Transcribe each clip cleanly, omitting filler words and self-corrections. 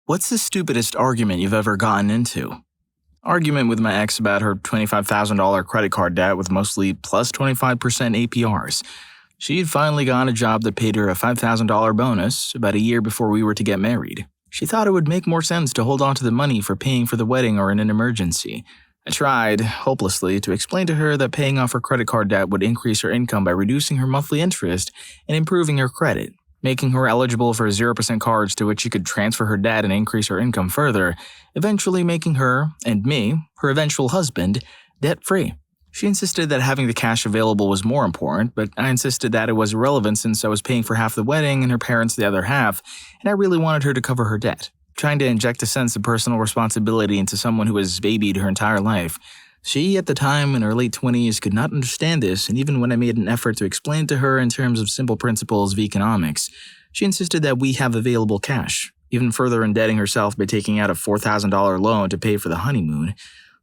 What's the stupidest argument you've ever gotten into? Argument with my ex about her $25,000 credit card debt with mostly plus 25% APRs. She'd finally gotten a job that paid her a $5,000 bonus about a year before we were to get married. She thought it would make more sense to hold on to the money for paying for the wedding or in an emergency. I tried, hopelessly, to explain to her that paying off her credit card debt would increase her income by reducing her monthly interest and improving her credit, making her eligible for 0% cards to which she could transfer her debt and increase her income further, eventually making her, and me, her eventual husband, debt-free. She insisted that having the cash available was more important, but I insisted that it was irrelevant since I was paying for half the wedding and her parents the other half, and I really wanted her to cover her debt. Trying to inject a sense of personal responsibility into someone who has babied her entire life. She, at the time, in her late 20s, could not understand this, and even when I made an effort to explain to her in terms of simple principles of economics, she insisted that we have available cash, even further indebting herself by taking out a $4,000 loan to pay for the honeymoon.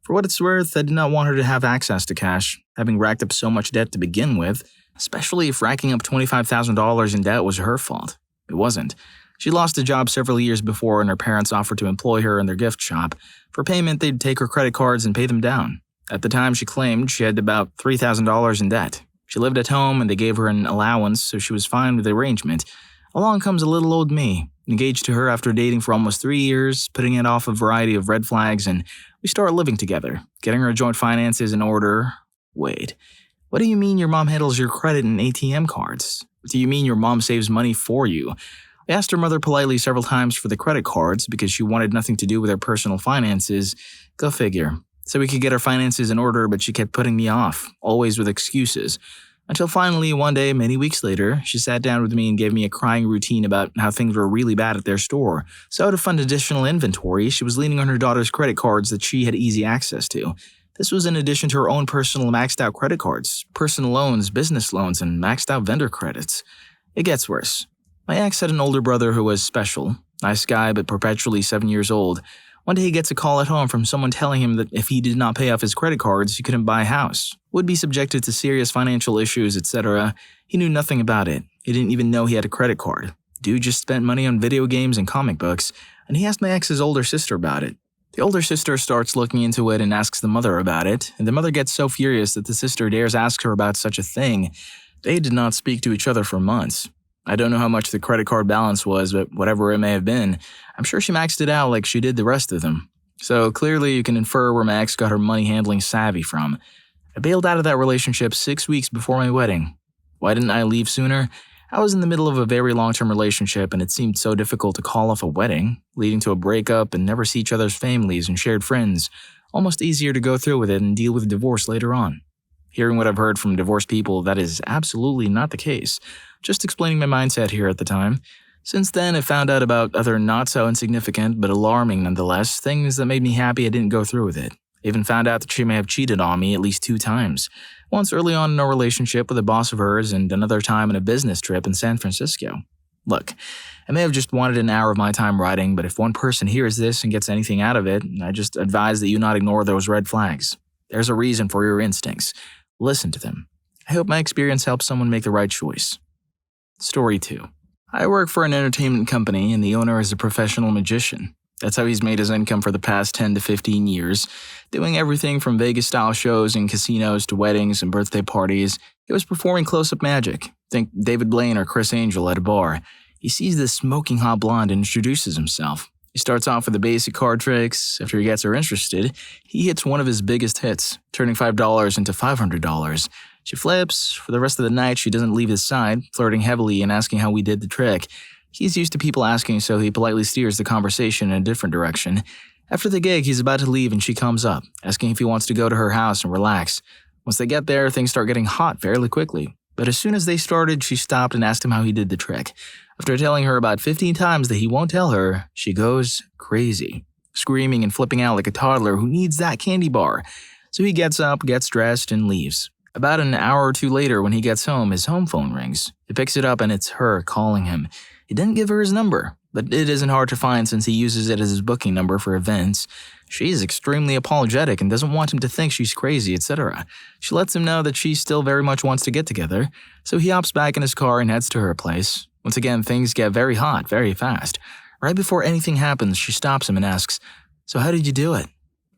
For what it's worth, I did not want her to have access to cash, having racked up so much debt to begin with, especially if racking up $25,000 in debt was her fault. It wasn't. She lost a job several years before and her parents offered to employ her in their gift shop. For payment, they'd take her credit cards and pay them down. At the time, she claimed she had about $3,000 in debt. She lived at home and they gave her an allowance, so she was fine with the arrangement. Along comes a little old me, engaged to her after dating for almost 3 years, putting it off a variety of red flags, and we start living together, getting our joint finances in order. Wait, what do you mean your mom handles your credit and ATM cards? What do you mean your mom saves money for you? I asked her mother politely several times for the credit cards because she wanted nothing to do with her personal finances. Go figure. So we could get our finances in order, but she kept putting me off, always with excuses. Until finally, one day, many weeks later, she sat down with me and gave me a crying routine about how things were really bad at their store. So to fund additional inventory, she was leaning on her daughter's credit cards that she had easy access to. This was in addition to her own personal maxed out credit cards, personal loans, business loans, and maxed out vendor credits. It gets worse. My ex had an older brother who was special, nice guy but perpetually 7 years old. One day he gets a call at home from someone telling him that if he did not pay off his credit cards, he couldn't buy a house, would be subjected to serious financial issues, etc. He knew nothing about it. He didn't even know he had a credit card. Dude just spent money on video games and comic books, and he asked my ex's older sister about it. The older sister starts looking into it and asks the mother about it, and the mother gets so furious that the sister dares ask her about such a thing. They did not speak to each other for months. I don't know how much the credit card balance was, but whatever it may have been, I'm sure she maxed it out like she did the rest of them. So clearly you can infer where my ex got her money handling savvy from. I bailed out of that relationship 6 weeks before my wedding. Why didn't I leave sooner? I was in the middle of a very long-term relationship and it seemed so difficult to call off a wedding, leading to a breakup and never see each other's families and shared friends. Almost easier to go through with it and deal with divorce later on. Hearing what I've heard from divorced people, that is absolutely not the case. Just explaining my mindset here at the time. Since then, I found out about other not-so-insignificant, but alarming nonetheless, things that made me happy I didn't go through with it. I even found out that she may have cheated on me at least 2 times. Once early on in our relationship with a boss of hers, and another time on a business trip in San Francisco. Look, I may have just wanted an hour of my time writing, but if one person hears this and gets anything out of it, I just advise that you not ignore those red flags. There's a reason for your instincts. Listen to them. I hope my experience helps someone make the right choice. Story 2. I work for an entertainment company and the owner is a professional magician. That's how he's made his income for the past 10 to 15 years, doing everything from Vegas-style shows and casinos to weddings and birthday parties. He was performing close-up magic. Think David Blaine or Chris Angel at a bar. He sees this smoking hot blonde and introduces himself. He starts off with the basic card tricks. After he gets her interested, he hits one of his biggest hits, turning $5 into $500. She flips. For the rest of the night, she doesn't leave his side, flirting heavily and asking how we did the trick. He's used to people asking, so he politely steers the conversation in a different direction. After the gig, he's about to leave and she comes up, asking if he wants to go to her house and relax. Once they get there, things start getting hot fairly quickly. But as soon as they started, she stopped and asked him how he did the trick. After telling her about 15 times that he won't tell her, she goes crazy, screaming and flipping out like a toddler who needs that candy bar. So he gets up, gets dressed, and leaves. About an hour or 2 later, when he gets home, his home phone rings. He picks it up and it's her calling him. He didn't give her his number, but it isn't hard to find since he uses it as his booking number for events. She's extremely apologetic and doesn't want him to think she's crazy, etc. She lets him know that she still very much wants to get together, so he hops back in his car and heads to her place. Once again, things get very hot very fast. Right before anything happens, she stops him and asks, "So how did you do it?"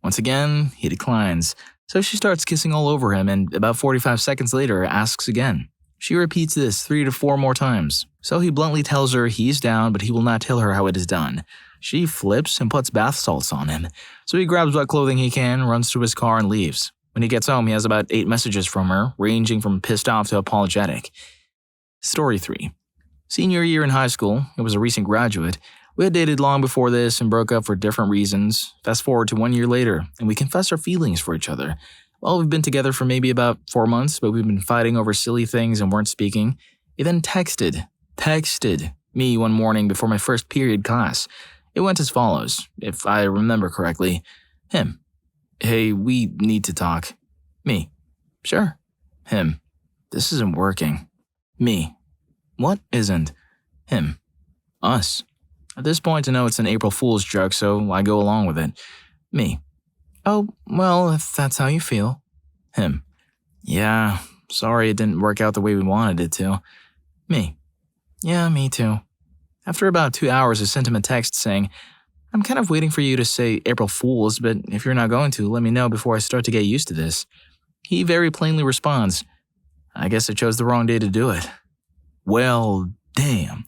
Once again, he declines. So she starts kissing all over him and about 45 seconds later asks again. She repeats this 3 to 4 more times. So he bluntly tells her he's down, but he will not tell her how it is done. She flips and puts bath salts on him. So he grabs what clothing he can, runs to his car, and leaves. When he gets home, he has about 8 messages from her, ranging from pissed off to apologetic. Story 3. Senior year in high school, it was a recent graduate. We had dated long before this and broke up for different reasons. Fast forward to 1 year later, and we confess our feelings for each other. Well, we've been together for maybe about 4 months, but we've been fighting over silly things and weren't speaking. He then texted me one morning before my first period class. It went as follows, if I remember correctly. Him: "Hey, we need to talk." Me: "Sure." Him: "This isn't working." Me: "What isn't?" Him: "Us." At this point, I know it's an April Fool's joke, so I go along with it. Me: "Oh, well, if that's how you feel." Him: "Yeah, sorry it didn't work out the way we wanted it to." Me: "Yeah, me too." After about 2 hours, I sent him a text saying, "I'm kind of waiting for you to say April Fool's, but if you're not going to, let me know before I start to get used to this." He very plainly responds, "I guess I chose the wrong day to do it." Well, damn.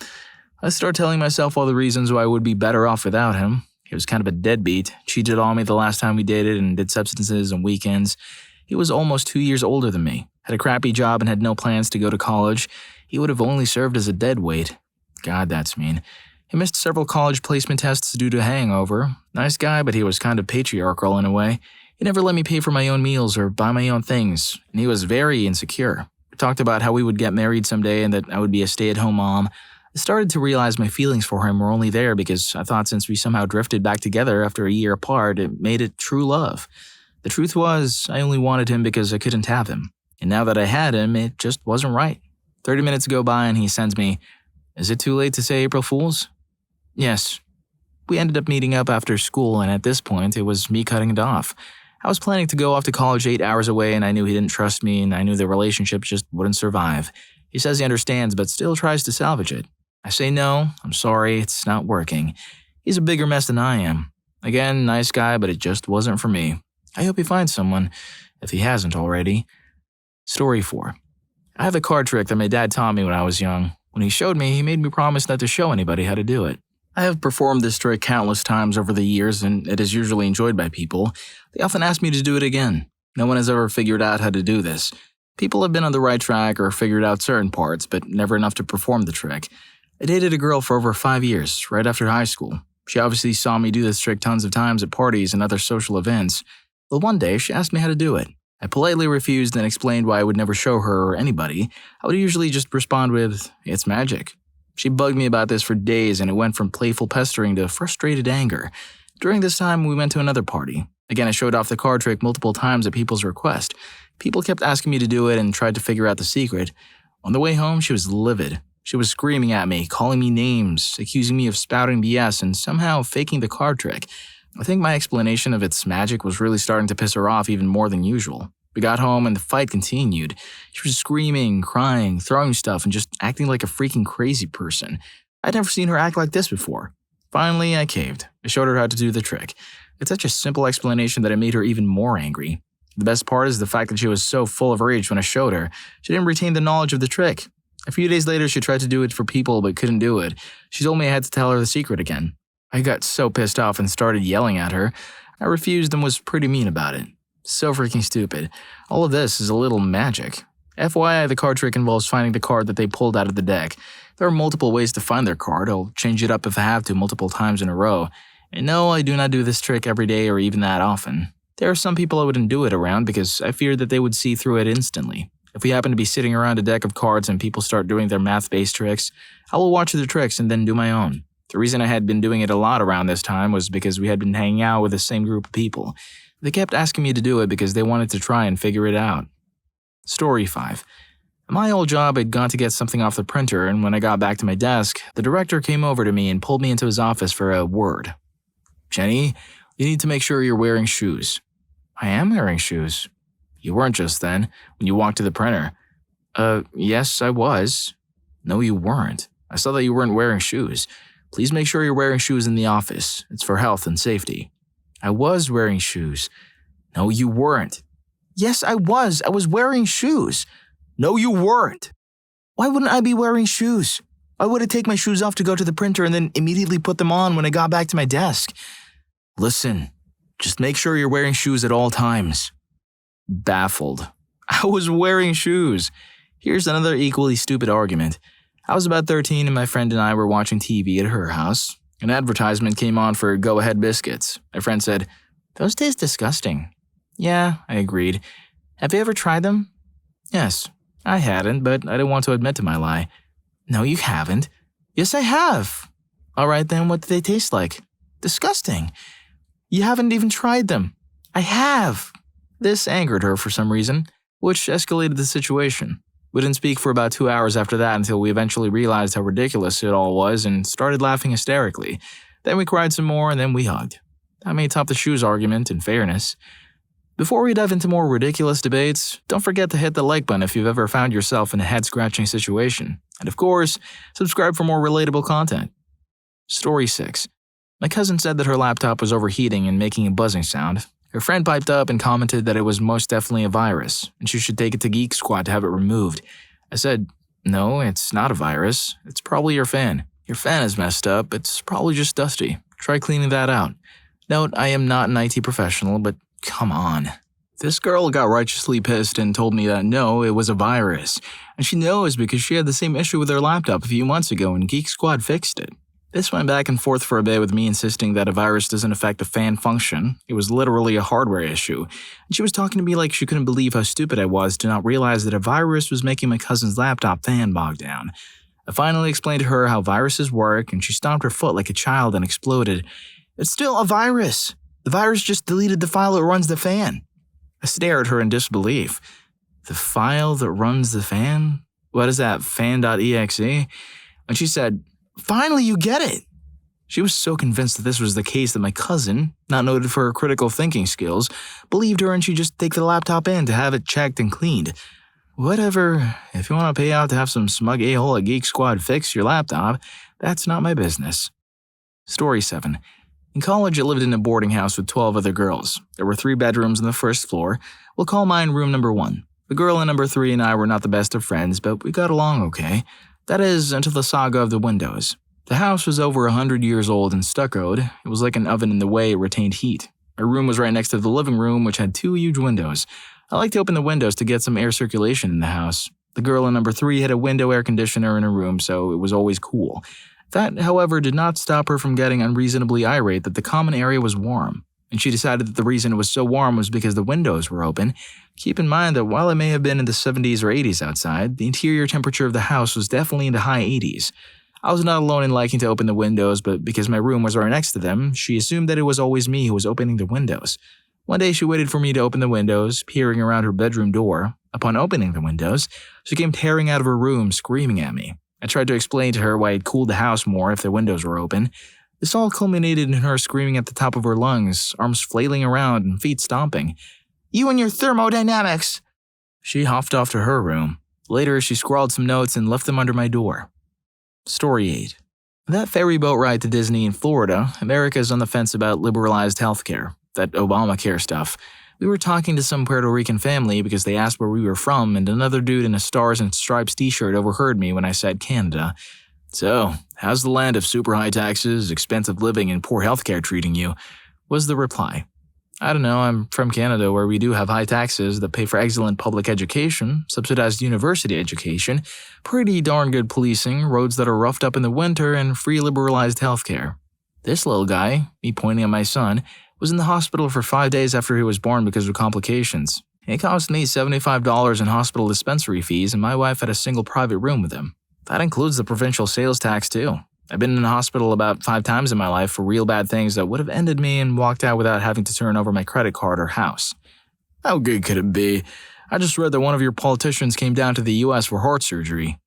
I start telling myself all the reasons why I would be better off without him. He was kind of a deadbeat, cheated on me the last time we dated and did substances on weekends. He was almost 2 years older than me, had a crappy job and had no plans to go to college. He would have only served as a deadweight. God, that's mean. He missed several college placement tests due to a hangover. Nice guy, but he was kind of patriarchal in a way. He never let me pay for my own meals or buy my own things, and he was very insecure. We talked about how we would get married someday and that I would be a stay-at-home mom. I started to realize my feelings for him were only there because I thought since we somehow drifted back together after a year apart, it made it true love. The truth was, I only wanted him because I couldn't have him. And now that I had him, it just wasn't right. 30 minutes go by and he sends me, "Is it too late to say April Fool's?" Yes. We ended up meeting up after school, and at this point, it was me cutting it off. I was planning to go off to college 8 hours away, and I knew he didn't trust me, and I knew the relationship just wouldn't survive. He says he understands, but still tries to salvage it. I say no, I'm sorry, it's not working. He's a bigger mess than I am. Again, nice guy, but it just wasn't for me. I hope he finds someone, if he hasn't already. Story 4. I have a card trick that my dad taught me when I was young. When he showed me, he made me promise not to show anybody how to do it. I have performed this trick countless times over the years, and it is usually enjoyed by people. They often ask me to do it again. No one has ever figured out how to do this. People have been on the right track or figured out certain parts, but never enough to perform the trick. I dated a girl for over 5 years, right after high school. She obviously saw me do this trick tons of times at parties and other social events. But one day, she asked me how to do it. I politely refused and explained why I would never show her or anybody. I would usually just respond with, "It's magic." She bugged me about this for days, and it went from playful pestering to frustrated anger. During this time, we went to another party. Again, I showed off the card trick multiple times at people's request. People kept asking me to do it and tried to figure out the secret. On the way home, she was livid. She was screaming at me, calling me names, accusing me of spouting BS, and somehow faking the card trick. I think my explanation of its magic was really starting to piss her off even more than usual. We got home and the fight continued. She was screaming, crying, throwing stuff, and just acting like a freaking crazy person. I'd never seen her act like this before. Finally, I caved. I showed her how to do the trick. It's such a simple explanation that it made her even more angry. The best part is the fact that she was so full of rage when I showed her. She didn't retain the knowledge of the trick. A few days later, she tried to do it for people but couldn't do it. She told me I had to tell her the secret again. I got so pissed off and started yelling at her. I refused and was pretty mean about it. So freaking stupid. All of this is a little magic. FYI, the card trick involves finding the card that they pulled out of the deck. There are multiple ways to find their card. I'll change it up if I have to multiple times in a row. And no, I do not do this trick every day or even that often. There are some people I wouldn't do it around because I fear that they would see through it instantly. If we happen to be sitting around a deck of cards and people start doing their math-based tricks, I will watch their tricks and then do my own. The reason I had been doing it a lot around this time was because we had been hanging out with the same group of people. They kept asking me to do it because they wanted to try and figure it out. Story 5. At my old job, I'd gone to get something off the printer, and when I got back to my desk, the director came over to me and pulled me into his office for a word. "Jenny, you need to make sure you're wearing shoes." "I am wearing shoes." "You weren't just then, when you walked to the printer." Yes, I was." "No, you weren't. I saw that you weren't wearing shoes. Please make sure you're wearing shoes in the office. It's for health and safety." I was wearing shoes. "No, you weren't." "Yes, I was. I was wearing shoes." "No, you weren't." "Why wouldn't I be wearing shoes? Why would I take my shoes off to go to the printer and then immediately put them on when I got back to my desk?" "Listen, just make sure you're wearing shoes at all times." Baffled. I was wearing shoes. Here's another equally stupid argument. I was about 13 and my friend and I were watching TV at her house. An advertisement came on for Go Ahead biscuits. My friend said, "Those taste disgusting." "Yeah," I agreed. "Have you ever tried them?" "Yes." I hadn't, but I didn't want to admit to my lie. "No, you haven't." "Yes, I have." "All right then, what do they taste like?" "Disgusting." "You haven't even tried them." "I have." This angered her for some reason, which escalated the situation. We didn't speak for about 2 hours after that until we eventually realized how ridiculous it all was and started laughing hysterically. Then we cried some more and then we hugged. That may top the shoes argument, in fairness. Before we dive into more ridiculous debates, don't forget to hit the like button if you've ever found yourself in a head-scratching situation. And of course, subscribe for more relatable content. Story 6. My cousin said that her laptop was overheating and making a buzzing sound. Her friend piped up and commented that it was most definitely a virus, and she should take it to Geek Squad to have it removed. I said, "No, it's not a virus. It's probably your fan. Your fan is messed up. It's probably just dusty. Try cleaning that out." Note, I am not an IT professional, but come on. This girl got righteously pissed and told me that no, it was a virus. And she knows because she had the same issue with her laptop a few months ago and Geek Squad fixed it. This went back and forth for a bit with me insisting that a virus doesn't affect the fan function. It was literally a hardware issue. And she was talking to me like she couldn't believe how stupid I was to not realize that a virus was making my cousin's laptop fan bog down. I finally explained to her how viruses work and she stomped her foot like a child and exploded. "It's still a virus. The virus just deleted the file that runs the fan." I stared at her in disbelief. "The file that runs the fan? What is that, fan.exe? And she said, "Finally, you get it." She was so convinced that this was the case that my cousin, not noted for her critical thinking skills, believed her and she'd just take the laptop in to have it checked and cleaned. Whatever, if you want to pay out to have some smug a-hole at Geek Squad fix your laptop, that's not my business. Story 7. In college, I lived in a boarding house with 12 other girls. There were 3 bedrooms on the first floor. We'll call mine room number 1. The girl in number 3 and I were not the best of friends, but we got along okay. That is, until the saga of the windows. The house was over 100 years old and stuccoed. It was like an oven in the way it retained heat. Our room was right next to the living room, which had 2 huge windows. I liked to open the windows to get some air circulation in the house. The girl in number 3 had a window air conditioner in her room, so it was always cool. That, however, did not stop her from getting unreasonably irate that the common area was warm, and she decided that the reason it was so warm was because the windows were open. Keep in mind that while it may have been in the 70s or 80s outside, the interior temperature of the house was definitely in the high 80s. I was not alone in liking to open the windows, but because my room was right next to them, she assumed that it was always me who was opening the windows. One day she waited for me to open the windows, peering around her bedroom door. Upon opening the windows, she came tearing out of her room, screaming at me. I tried to explain to her why it cooled the house more if the windows were open. This all culminated in her screaming at the top of her lungs, arms flailing around and feet stomping. "You and your Thermodynamics!" She huffed off to her room. Later, she scrawled some notes and left them under my door. Story 8. That ferry boat ride to Disney in Florida, America is on the fence about liberalized healthcare, that Obamacare stuff. We were talking to some Puerto Rican family because they asked where we were from, and another dude in a Stars and Stripes t-shirt overheard me when I said Canada. "So, how's the land of super high taxes, expensive living, and poor healthcare treating you?" was the reply. "I don't know, I'm from Canada where we do have high taxes that pay for excellent public education, subsidized university education, pretty darn good policing, roads that are roughed up in the winter, and free liberalized healthcare." This little guy, me pointing at my son, was in the hospital for 5 days after he was born because of complications. It cost me $75 in hospital dispensary fees, and my wife had a single private room with him. That includes the provincial sales tax too. I've been in the hospital about 5 times in my life for real bad things that would have ended me and walked out without having to turn over my credit card or house. How good could it be? I just read that one of your politicians came down to the US for heart surgery.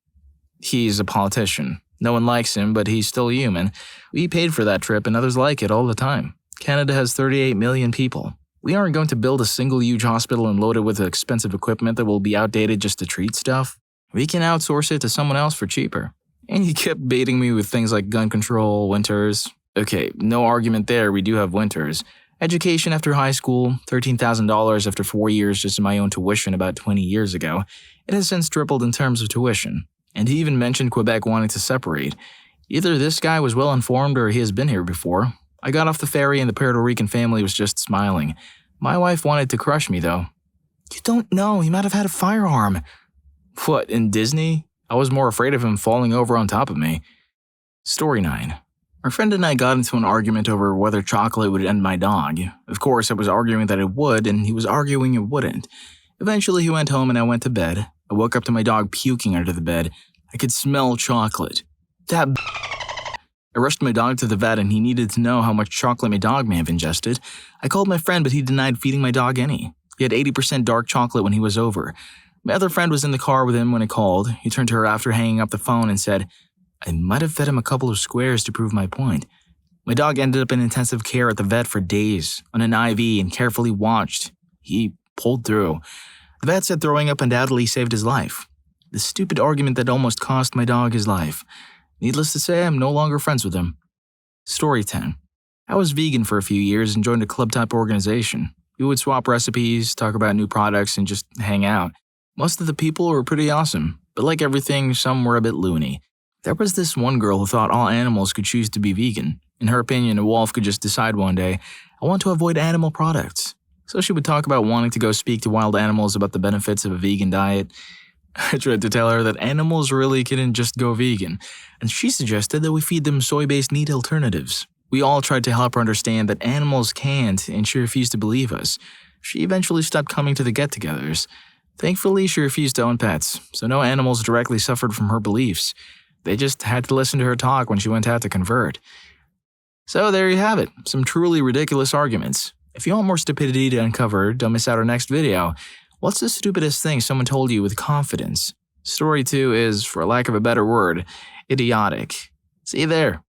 He's a politician. No one likes him, but he's still human. We paid for that trip and others like it all the time. Canada has 38 million people. We aren't going to build a single huge hospital and load it with expensive equipment that will be outdated just to treat stuff. We can outsource it to someone else for cheaper. And he kept baiting me with things like gun control, winters. Okay, no argument there, we do have winters. Education after high school, $13,000 after 4 years just in my own tuition about 20 years ago. It has since tripled in terms of tuition. And he even mentioned Quebec wanting to separate. Either this guy was well informed or he has been here before. I got off the ferry and the Puerto Rican family was just smiling. My wife wanted to crush me though. You don't know, he might have had a firearm. What, in Disney? I was more afraid of him falling over on top of me. Story 9. My friend and I got into an argument over whether chocolate would end my dog. Of course, I was arguing that it would, and he was arguing it wouldn't. Eventually, he went home and I went to bed. I woke up to my dog puking under the bed. I could smell chocolate. I rushed my dog to the vet and he needed to know how much chocolate my dog may have ingested. I called my friend, but he denied feeding my dog any. He had 80% dark chocolate when he was over. My other friend was in the car with him when I called. He turned to her after hanging up the phone and said, I might have fed him a couple of squares to prove my point. My dog ended up in intensive care at the vet for days, on an IV and carefully watched. He pulled through. The vet said throwing up undoubtedly saved his life. The stupid argument that almost cost my dog his life. Needless to say, I'm no longer friends with him. Story 10. I was vegan for a few years and joined a club-type organization. We would swap recipes, talk about new products, and just hang out. Most of the people were pretty awesome, but like everything, some were a bit loony. There was this one girl who thought all animals could choose to be vegan. In her opinion, a wolf could just decide one day, I want to avoid animal products. So she would talk about wanting to go speak to wild animals about the benefits of a vegan diet. I tried to tell her that animals really couldn't just go vegan, and she suggested that we feed them soy-based meat alternatives. We all tried to help her understand that animals can't, and she refused to believe us. She eventually stopped coming to the get-togethers. Thankfully, she refused to own pets, so no animals directly suffered from her beliefs. They just had to listen to her talk when she went out to convert. So there you have it, some truly ridiculous arguments. If you want more stupidity to uncover, don't miss out our next video. What's the stupidest thing someone told you with confidence? Story 2 is, for lack of a better word, idiotic. See you there.